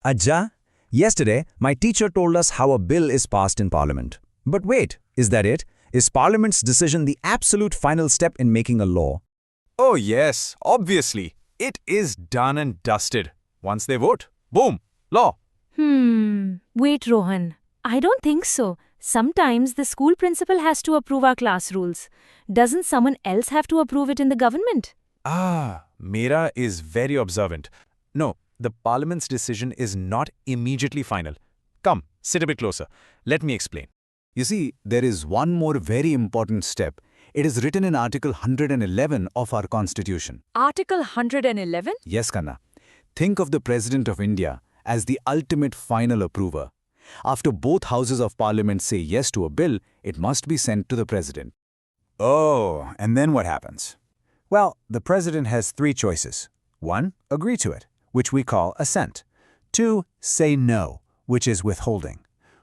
Ajja, yesterday my teacher told us how a bill is passed in Parliament. But wait, is that it? Is Parliament's decision the absolute final step in making a law? Oh yes, obviously. It is done and dusted. Once they vote, boom, law. Wait, Rohan. I don't think so. Sometimes the school principal has to approve our class rules. Doesn't someone else have to approve it in the government? Meera is very observant. No, the Parliament's decision is not immediately final. Come, sit a bit closer. Let me explain. You see, there is one more very important step. It is written in Article 111 of our Constitution. Article 111? Yes, Kanna. Think of the President of India as the ultimate final approver. After both houses of Parliament say yes to a bill, it must be sent to the President. Oh, and then what happens? Well, the President has three choices. 1. Agree to it, which we call assent. 2. Say no, which is withholding.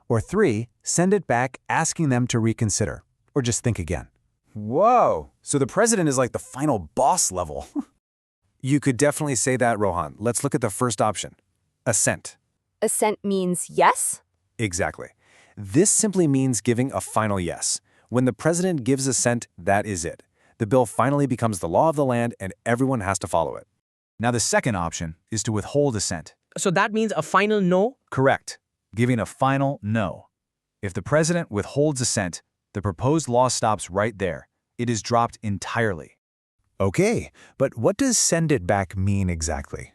Or 3. Send it back asking them to reconsider, or just think again. Whoa, so the president is like the final boss level. You could definitely say that, Rohan. Let's look at the first option. Assent. Assent means yes? Exactly. This simply means giving a final yes. When the president gives assent, that is it. The bill finally becomes the law of the land and everyone has to follow it. Now the second option is to withhold assent. So that means a final no? Correct. Giving a final no. If the president withholds assent, the proposed law stops right there. It is dropped entirely. Okay, but what does send it back mean exactly?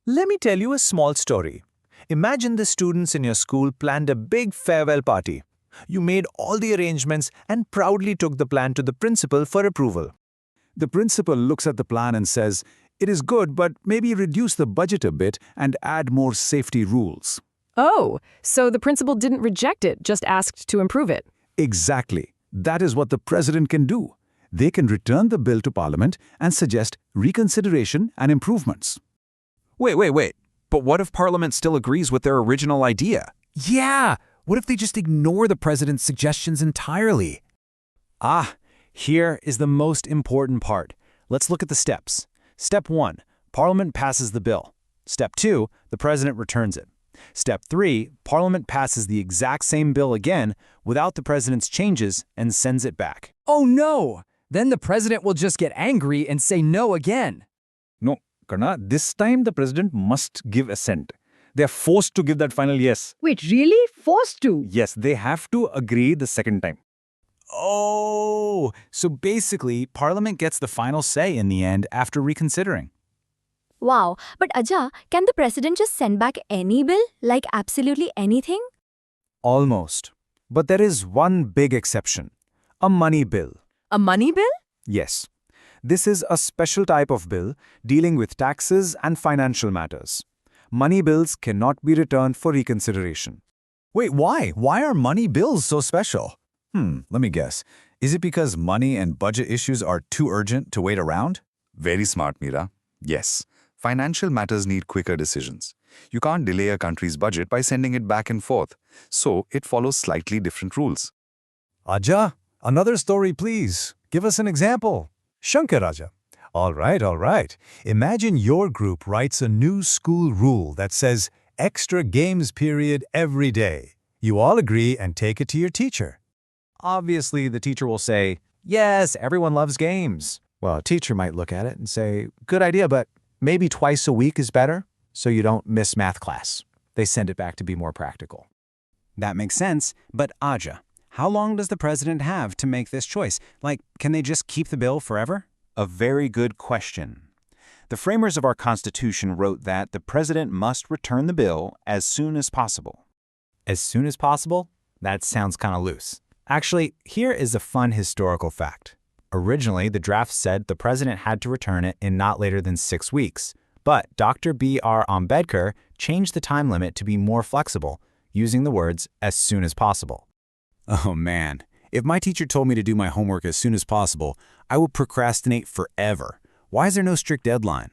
Let me tell you a small story. Imagine the students in your school planned a big farewell party. You made all the arrangements and proudly took the plan to the principal for approval. The principal looks at the plan and says, "It is good, but maybe reduce the budget a bit and add more safety rules." Oh, so the principal didn't reject it, just asked to improve it. Exactly. That is what the president can do. They can return the bill to Parliament and suggest reconsideration and improvements. Wait. But what if Parliament still agrees with their original idea? Yeah! What if they just ignore the president's suggestions entirely? Here is the most important part. Let's look at the steps. Step 1. Parliament passes the bill. Step 2. The president returns it. Step 3. Parliament passes the exact same bill again without the president's changes and sends it back. Oh no! Then the president will just get angry and say no again. No, Karna, this time the president must give assent. They are forced to give that final yes. Wait, really? Forced to? Yes, they have to agree the second time. Oh, so basically, Parliament gets the final say in the end after reconsidering. Wow, but Ajja, can the president just send back any bill? Like absolutely anything? Almost. But there is one big exception. A money bill. A money bill? Yes. This is a special type of bill dealing with taxes and financial matters. Money bills cannot be returned for reconsideration. Wait, why? Why are money bills so special? Let me guess. Is it because money and budget issues are too urgent to wait around? Very smart, Meera. Yes, financial matters need quicker decisions. You can't delay a country's budget by sending it back and forth, so it follows slightly different rules. Ajja, another story please. Give us an example. Shankar Raja. All right. Imagine your group writes a new school rule that says extra games period every day. You all agree and take it to your teacher. Obviously, the teacher will say, "Yes, everyone loves games." Well, a teacher might look at it and say, "Good idea, but maybe twice a week is better, so you don't miss math class." They send it back to be more practical. That makes sense, but Ajja, how long does the president have to make this choice? Like, can they just keep the bill forever? A very good question. The framers of our Constitution wrote that the president must return the bill as soon as possible. As soon as possible? That sounds kind of loose. Actually, here is a fun historical fact. Originally, the draft said the president had to return it in not later than 6 weeks, but Dr. B.R. Ambedkar changed the time limit to be more flexible, using the words as soon as possible. Oh man, if my teacher told me to do my homework as soon as possible, I would procrastinate forever. Why is there no strict deadline?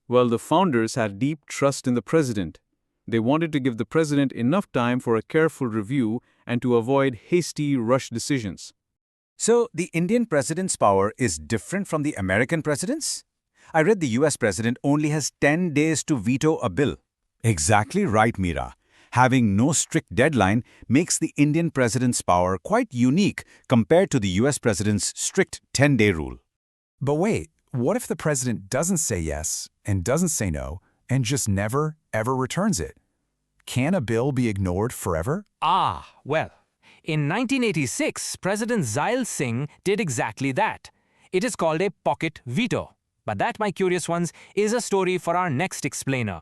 Well, the founders had deep trust in the president. They wanted to give the president enough time for a careful review and to avoid hasty, rushed decisions. So the Indian president's power is different from the American president's? I read the US president only has 10 days to veto a bill. Exactly right, Meera. Having no strict deadline makes the Indian president's power quite unique compared to the US president's strict 10-day rule. But wait, what if the president doesn't say yes and doesn't say no and just never, ever returns it? Can a bill be ignored forever? Well, in 1986, President Zail Singh did exactly that. It is called a pocket veto. But that, my curious ones, is a story for our next explainer.